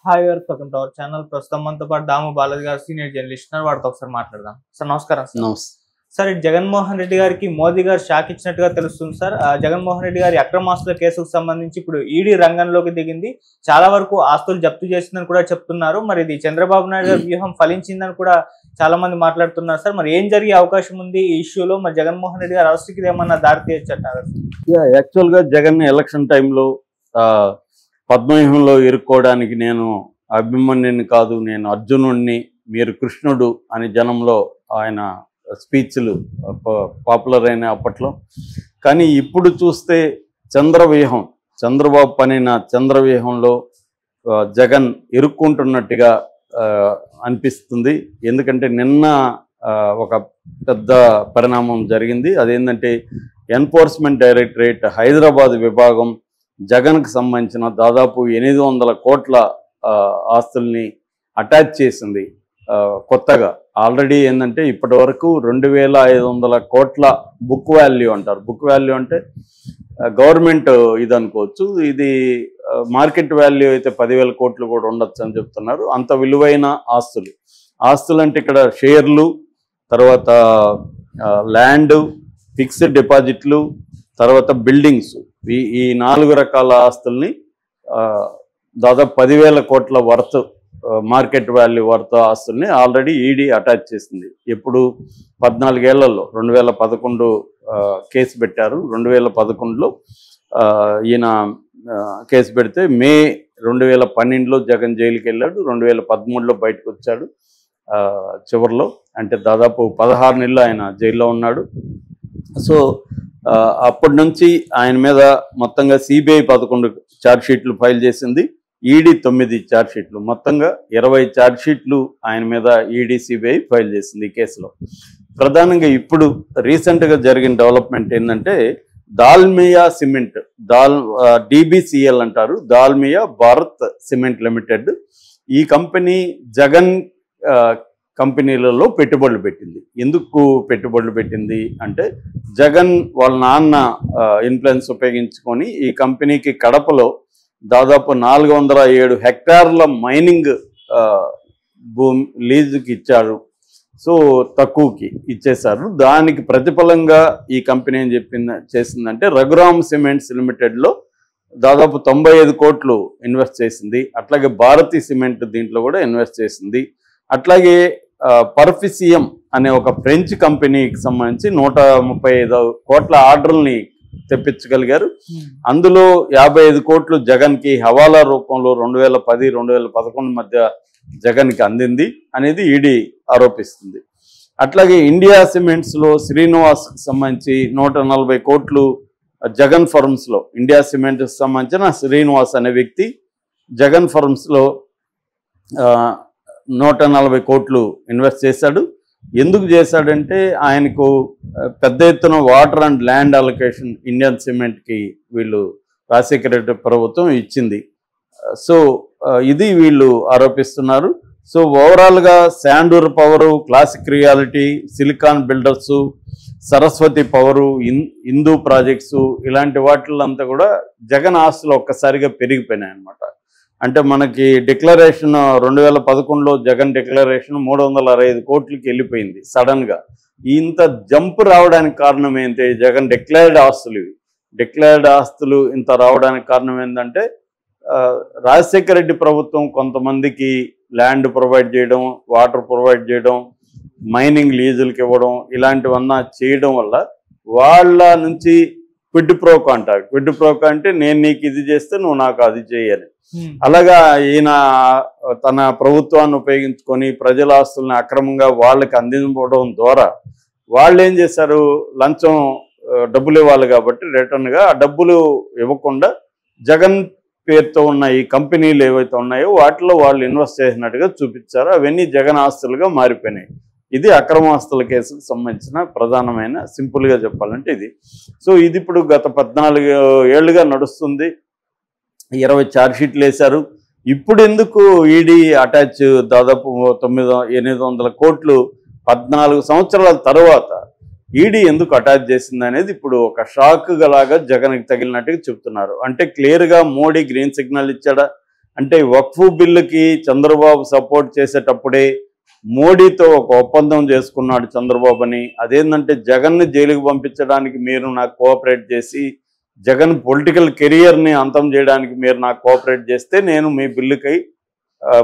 Hi గారు, welcome to our channel. ప్రస్తుతం మనతో పాటు దాము బాలాజీ గారు, సీనియర్ జర్నలిస్ట్, వాడితో ఒకసారి మాట్లాడదాం. సార్ నమస్కారం. సార్ ఇటు జగన్మోహన్ రెడ్డి గారికి మోదీ గారు షాక్ ఇచ్చినట్టుగా తెలుస్తుంది సార్. జగన్మోహన్ రెడ్డి గారి అక్రమాస్తుల కేసుకు సంబంధించి ఇప్పుడు ఈడీ రంగంలోకి దిగింది. చాలా వరకు ఆస్తులు జప్తు చేసిందని కూడా చెప్తున్నారు. మరి ఇది చంద్రబాబు నాయుడు గారి వ్యూహం ఫలించిందని కూడా చాలా మంది మాట్లాడుతున్నారు సార్. మరి ఏం జరిగే అవకాశం ఉంది ఈ ఇష్యూలో? మరి జగన్మోహన్ రెడ్డి గారు అరెస్ట్కి ఏమన్నా దారి తీయొచ్చంటారు? యాక్చువల్ గా జగన్ ఎలక్షన్ టైంలో పద్మవ్యూహంలో ఇరుక్కోవడానికి నేను అభిమన్యుని కాదు, నేను అర్జునుడిని, మీరు కృష్ణుడు అని జనంలో ఆయన స్పీచ్లు పాపులర్ అయిన అప్పట్లో. కానీ ఇప్పుడు చూస్తే చంద్రవ్యూహం, చంద్రబాబు పనిన చంద్రవ్యూహంలో జగన్ ఇరుక్కుంటున్నట్టుగా అనిపిస్తుంది. ఎందుకంటే నిన్న ఒక పెద్ద పరిణామం జరిగింది. అదేంటంటే ఎన్ఫోర్స్మెంట్ డైరెక్టరేట్ హైదరాబాద్ విభాగం జగన్కి సంబంధించిన దాదాపు 800 కోట్ల ఆస్తుల్ని అటాచ్ చేసింది కొత్తగా. ఆల్రెడీ ఏంటంటే ఇప్పటి వరకు 2500 కోట్ల బుక్ వాల్యూ అంటారు. బుక్ వాల్యూ అంటే గవర్నమెంట్ ఇది అనుకోవచ్చు. ఇది మార్కెట్ వాల్యూ అయితే 10,000 కోట్లు కూడా ఉండొచ్చు అని చెప్తున్నారు. అంత విలువైన ఆస్తులు అంటే ఇక్కడ షేర్లు, తర్వాత ల్యాండ్, ఫిక్స్డ్ డిపాజిట్లు, తర్వాత బిల్డింగ్స్, ఈ 4 రకాల ఆస్తుల్ని దాదాపు 10,000 కోట్ల వర్త్ మార్కెట్ వాల్యూ వర్త్ ఆస్తుల్ని ఆల్రెడీ ఈడీ అటాచ్ చేసింది. ఎప్పుడు 14 ఏళ్లలో 2011 కేసు పెట్టారు. 2011లో ఈయన కేసు పెడితే మే 2012లో జగన్ జైలుకి వెళ్ళాడు. 2013లో బయటకు వచ్చాడు. చివరిలో అంటే దాదాపు 16 నెలలు ఆయన జైల్లో ఉన్నాడు. సో అప్పటి నుంచి ఆయన మీద మొత్తంగా సిబిఐ 11 ఛార్జ్షీట్లు ఫైల్ చేసింది, ఈడీ 9 ఛార్జ్షీట్లు, మొత్తంగా 20 ఛార్జ్షీట్లు ఆయన మీద ఈడీ సిబిఐ ఫైల్ చేసింది ఈ కేసులో. ప్రధానంగా ఇప్పుడు రీసెంట్గా జరిగిన డెవలప్మెంట్ ఏంటంటే దాల్మియా సిమెంట్, డిబిసిఎల్ అంటారు, దాల్మియా భారత్ సిమెంట్ లిమిటెడ్. ఈ కంపెనీ జగన్ కంపెనీలలో పెట్టుబడులు పెట్టింది. ఎందుకు పెట్టుబడులు పెట్టింది అంటే జగన్ వాళ్ళ నాన్న ఇన్ఫ్లుయెన్స్ ఉపయోగించుకొని ఈ కంపెనీకి కడపలో దాదాపు 407 హెక్టార్ల మైనింగ్ భూమి లీజుకి ఇచ్చారు. సో తక్కువకి ఇచ్చేశారు. దానికి ప్రతిఫలంగా ఈ కంపెనీ ఏం చేసిందంటే రఘురామ్ సిమెంట్స్ లిమిటెడ్లో దాదాపు 95 కోట్లు ఇన్వెస్ట్ చేసింది. అట్లాగే భారతీ సిమెంట్ దీంట్లో కూడా ఇన్వెస్ట్ చేసింది. అట్లాగే పర్ఫిసియం అనే ఒక ఫ్రెంచ్ కంపెనీకి సంబంధించి 135 కోట్ల ఆర్డర్ని తెప్పించగలిగారు. అందులో 55 కోట్లు జగన్కి హవాలా రూపంలో 2010-2011 మధ్య జగన్కి అందింది అనేది ఈడీ ఆరోపిస్తుంది. అట్లాగే ఇండియా సిమెంట్స్లో శ్రీనివాస్కి సంబంధించి 140 కోట్లు జగన్ ఫర్మ్స్లో, ఇండియా సిమెంట్కి సంబంధించిన శ్రీనివాస్ అనే వ్యక్తి జగన్ ఫర్మ్స్లో 140 కోట్లు ఇన్వెస్ట్ చేశాడు. ఎందుకు చేశాడంటే ఆయనకు పెద్ద ఎత్తున water and land allocation Indian సిమెంట్కి వీళ్ళు రాజశేఖర రెడ్డి ప్రభుత్వం ఇచ్చింది. సో ఇది వీళ్ళు ఆరోపిస్తున్నారు. సో ఓవరాల్గా Sandur power, classic reality, silicon builders, Saraswati power, Hindu projects, ఇలాంటి వాటిల్లో కూడా జగన్ ఆస్తులు ఒక్కసారిగా పెరిగిపోయినాయి అన్నమాట. అంటే మనకి డిక్లరేషన్ 2011లో జగన్ డిక్లరేషన్ 365 కోట్లకి వెళ్ళిపోయింది సడన్గా. ఇంత జంప్ రావడానికి కారణం ఏంటి? జగన్ డిక్లేర్డ్ ఆస్తులు ఇంత రావడానికి కారణం ఏంటంటే రాజశేఖర రెడ్డి ప్రభుత్వం కొంతమందికి ల్యాండ్ ప్రొవైడ్ చేయడం, వాటర్ ప్రొవైడ్ చేయడం, మైనింగ్ లీజులకి ఇవ్వడం, ఇలాంటివన్నా చేయడం వల్ల వాళ్ళ నుంచి క్విడ్ ప్రోకో అంటారు. క్విడ్ ప్రోకో అంటే నేను నీకు ఇది చేస్తే నువ్వు నాకు అది చేయని. అలాగా ఈయన తన ప్రభుత్వాన్ని ఉపయోగించుకొని ప్రజల ఆస్తుల్ని అక్రమంగా వాళ్ళకి అందించడం ద్వారా వాళ్ళు ఏం చేశారు, లంచం డబ్బులు ఇవ్వాలి కాబట్టి రిటర్న్గా ఆ డబ్బులు ఇవ్వకుండా జగన్ పేరుతో ఉన్న ఈ కంపెనీలు ఏవైతే ఉన్నాయో వాటిలో వాళ్ళు ఇన్వెస్ట్ చేసినట్టుగా చూపించారు. అవన్నీ జగన్ ఆస్తులుగా మారిపోయినాయి. ఇది అక్రమాస్తుల కేసుకు సంబంధించిన ప్రధానమైన, సింపుల్గా చెప్పాలంటే ఇది. సో ఇది ఇప్పుడు గత 14 ఏళ్లుగా నడుస్తుంది. 20 ఛార్జ్షీట్లు వేశారు. ఇప్పుడు ఎందుకు ఈడీ అటాచ్ దాదాపు 800 కోట్లు 14 సంవత్సరాల తర్వాత ఈడీ ఎందుకు అటాచ్ చేసింది అనేది ఇప్పుడు ఒక షాక్ లాగా జగన్కి తగిలినట్టుగా చెప్తున్నారు. అంటే క్లియర్గా మోడీ గ్రీన్ సిగ్నల్ ఇచ్చాడా, అంటే వక్ఫ్ బిల్లుకి చంద్రబాబు సపోర్ట్ చేసేటప్పుడే మోడీతో ఒక ఒప్పందం చేసుకున్నాడు చంద్రబాబు అని. అదేంటంటే జగన్ని జైలుకి పంపించడానికి మీరు నాకు కోఆపరేట్ చేసి జగన్ పొలిటికల్ కెరియర్ని అంతం చేయడానికి మీరు నాకు కోఆపరేట్ చేస్తే నేను మీ బిల్లుకై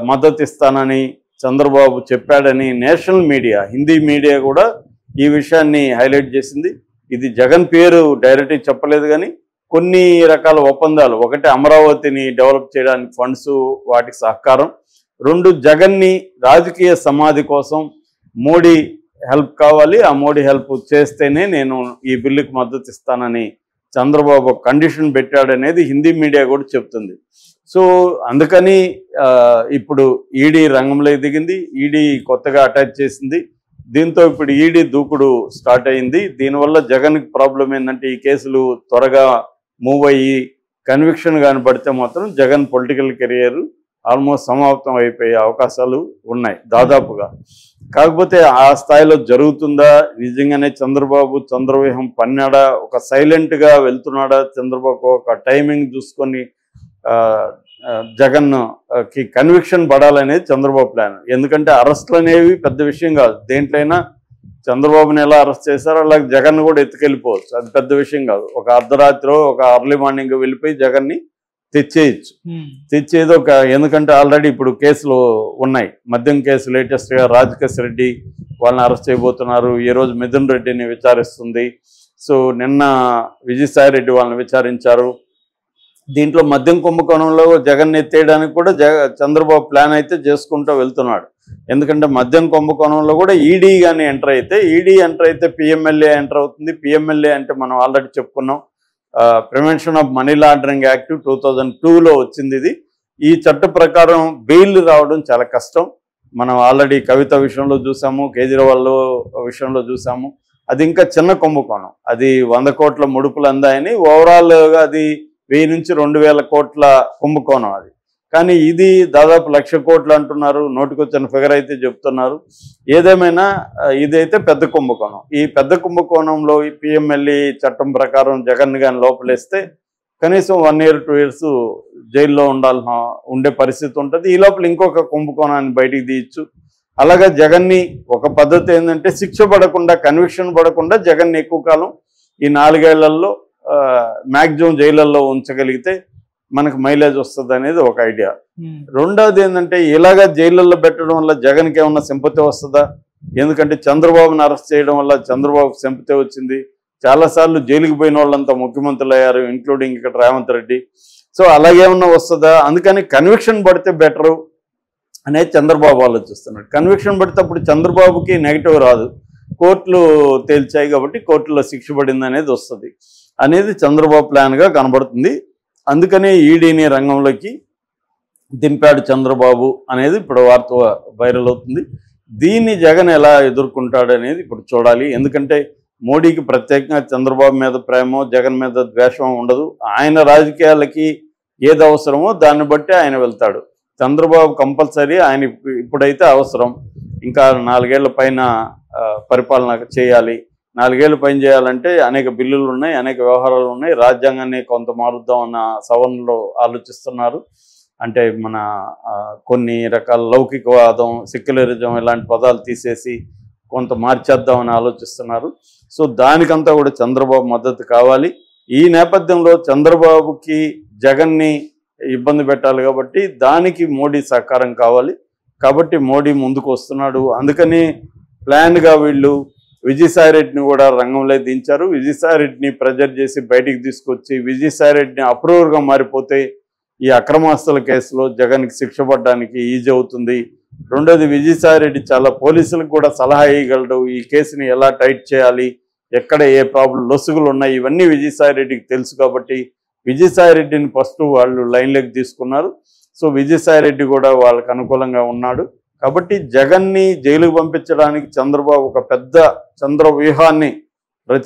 మద్దతు ఇస్తానని చంద్రబాబు చెప్పాడని నేషనల్ మీడియా, హిందీ మీడియా కూడా ఈ విషయాన్ని హైలైట్ చేసింది. ఇది జగన్ పేరు డైరెక్ట్గా చెప్పలేదు, కానీ కొన్ని రకాల ఒప్పందాలు, ఒకటి అమరావతిని డెవలప్ చేయడానికి ఫండ్స్, వాటికి సహకారం, రెండు జగన్ని రాజకీయ సమాధి కోసం మోడీ హెల్ప్ కావాలి, ఆ మోడీ హెల్ప్ చేస్తేనే నేను ఈ బిల్లుకి మద్దతు ఇస్తానని చంద్రబాబు కండిషన్ పెట్టాడనేది హిందీ మీడియా కూడా చెప్తుంది. సో అందుకని ఇప్పుడు ఈడీ రంగంలోకి దిగింది, ఈడీ కొత్తగా అటాచ్ చేసింది. దీంతో ఇప్పుడు ఈడీ దూకుడు స్టార్ట్ అయింది. దీనివల్ల జగన్కి ప్రాబ్లం ఏంటంటే ఈ కేసులు త్వరగా మూవ్ అయ్యి కన్విక్షన్ కానీ పడితే మాత్రం జగన్ పొలిటికల్ కెరియర్ ఆల్మోస్ట్ సమాప్తం అయిపోయే అవకాశాలు ఉన్నాయి దాదాపుగా. కాకపోతే ఆ స్థాయిలో జరుగుతుందా, నిజంగానే చంద్రబాబు చంద్రవ్యూహం పన్నాడా, ఒక సైలెంట్గా వెళ్తున్నాడా, చంద్రబాబు ఒక టైమింగ్ చూసుకొని జగన్కి కన్విక్షన్ పడాలనేది చంద్రబాబు ప్లాన్. ఎందుకంటే అరెస్టులు అనేవి పెద్ద విషయం కాదు, దేంట్లైనా చంద్రబాబుని ఎలా అరెస్ట్ చేశారో అలాగే జగన్ కూడా ఎత్తుకెళ్ళిపోవచ్చు, అది పెద్ద విషయం కాదు. ఒక అర్ధరాత్రి ఒక అర్లీ మార్నింగ్ వెళ్ళిపోయి జగన్ని తెచ్చేయచ్చు. తెచ్చేది ఒక, ఎందుకంటే ఆల్రెడీ ఇప్పుడు కేసులు ఉన్నాయి, మద్యం కేసు లేటెస్ట్గా రాజకేశ్ రెడ్డి వాళ్ళని అరెస్ట్ చేయబోతున్నారు. ఈరోజు మిథున్ రెడ్డిని విచారిస్తుంది. సో నిన్న విజయసాయి రెడ్డి వాళ్ళని విచారించారు. దీంట్లో మద్యం కుంభకోణంలో జగన్ ఎత్తేయడానికి కూడా చంద్రబాబు ప్లాన్ అయితే చేసుకుంటూ వెళ్తున్నాడు. ఎందుకంటే మద్యం కుంభకోణంలో కూడా ఈడీ కానీ ఎంటర్ అయితే పిఎంఎల్ఏ ఎంటర్ అవుతుంది. పిఎంఎల్ఏ అంటే మనం ఆల్రెడీ చెప్పుకున్నాం, prevention of money laundering act 2002లో వచ్చింది. ఇది ఈ చట్ట ప్రకారం బెయిల్ రావడం చాలా కష్టం. మనం ఆల్రెడీ కవిత విషయంలో చూసాము, కేజ్రీవాల్ విషయంలో చూసాము. అది ఇంకా చిన్న కుంభకోణం, అది 100 కోట్ల ముడుపులు అందాయని, ఓవరాల్గా అది 1000 నుంచి 2000 కోట్ల కుంభకోణం అది. కానీ ఇది దాదాపు 1,00,000 కోట్లు అంటున్నారు, నోటికొచ్చిన ఫిగర్ అయితే చెప్తున్నారు. ఏదేమైనా ఇదైతే పెద్ద కుంభకోణం. ఈ పెద్ద కుంభకోణంలో ఈ పిఎంఎల్ఏ చట్టం ప్రకారం జగన్ కానీ లోపలేస్తే కనీసం 1 year 2 years జైల్లో ఉండే పరిస్థితి ఉంటుంది. ఈ లోపల ఇంకొక కుంభకోణాన్ని బయటికి తీయచ్చు. అలాగా జగన్ని ఒక పద్ధతి ఏంటంటే శిక్ష పడకుండా, కన్విక్షన్ పడకుండా జగన్ని ఎక్కువ కాలం ఈ 4 ఏళ్లలో మ్యాక్సిమం జైళ్ళల్లో ఉంచగలిగితే మనకు మైలేజ్ వస్తుంది అనేది ఒక ఐడియా. రెండవది ఏంటంటే ఇలాగా జైళ్ళల్లో పెట్టడం వల్ల జగన్కి ఏమన్నా సింపతి వస్తుందా? ఎందుకంటే చంద్రబాబుని అరెస్ట్ చేయడం వల్ల చంద్రబాబుకి సింపతి వచ్చింది. చాలాసార్లు జైలుకి పోయిన వాళ్ళంతా ముఖ్యమంత్రులు అయ్యారు, ఇంక్లూడింగ్ ఇక్కడ రేవంత్ రెడ్డి. సో అలాగేమన్నా వస్తుందా? అందుకని కన్విక్షన్ పడితే బెటరు అనేది చంద్రబాబు ఆలోచిస్తున్నాడు. కన్విక్షన్ పడితే అప్పుడు చంద్రబాబుకి నెగిటివ్ రాదు, కోర్టులు తేల్చాయి కాబట్టి కోర్టులో శిక్ష పడింది అనేది వస్తుంది అనేది చంద్రబాబు ప్లాన్గా కనబడుతుంది. అందుకనే ఈడీని రంగంలోకి దింపాడు చంద్రబాబు అనేది ఇప్పుడు వార్త వైరల్ అవుతుంది. దీన్ని జగన్ ఎలా ఎదుర్కొంటాడు అనేది ఇప్పుడు చూడాలి. ఎందుకంటే మోడీకి ప్రత్యేకంగా చంద్రబాబు మీద ప్రేమో జగన్ మీద ద్వేషమో ఉండదు. ఆయన రాజకీయాలకి ఏది అవసరమో దాన్ని బట్టి ఆయన వెళ్తాడు. చంద్రబాబు కంపల్సరీ ఆయన ఇప్పుడైతే అవసరం, ఇంకా 4 ఏళ్ల పైన పరిపాలన చేయాలి. 4 ఏళ్ళు పైన చేయాలంటే అనేక బిల్లులు ఉన్నాయి, అనేక వ్యవహారాలు ఉన్నాయి. రాజ్యాంగాన్ని కొంత మారుద్దాం అన్న సవరణలో ఆలోచిస్తున్నారు. అంటే మన కొన్ని రకాల లౌకికవాదం, సెక్యులరిజం ఇలాంటి పదాలు తీసేసి కొంత మార్చేద్దామని ఆలోచిస్తున్నారు. సో దానికంతా కూడా చంద్రబాబు మద్దతు కావాలి. ఈ నేపథ్యంలో చంద్రబాబుకి జగన్ని ఇబ్బంది పెట్టాలి కాబట్టి దానికి మోడీ సహకారం కావాలి. కాబట్టి మోడీ ముందుకు వస్తున్నాడు. అందుకని ప్లాన్గా వీళ్ళు విజయసాయి రెడ్డిని కూడా రంగంలో దించారు. విజయసాయి రెడ్డిని ప్రెజర్ చేసి బయటికి తీసుకొచ్చి విజయసాయి రెడ్డిని అప్రూవర్గా మారిపోతే ఈ అక్రమాస్తుల కేసులో జగన్కి శిక్ష పడడానికి ఈజీ అవుతుంది. రెండోది విజయసాయి రెడ్డి చాలా పోలీసులకు కూడా సలహా ఇవ్వగలడు. ఈ కేసుని ఎలా టైట్ చేయాలి, ఎక్కడ ఏ ప్రాబ్లం లొసుగులు ఉన్నాయి, ఇవన్నీ విజయసాయి రెడ్డికి తెలుసు. కాబట్టి విజయసాయి రెడ్డిని ఫస్ట్ వాళ్ళు లైన్లోకి తీసుకున్నారు. సో విజయసాయి రెడ్డి కూడా వాళ్ళకి అనుకూలంగా ఉన్నాడు. కాబట్టి జగన్ని జైలుకు పంపించడానికి చంద్రబాబు ఒక పెద్ద చంద్ర వ్యూహాన్ని రచిస్తున్నారు.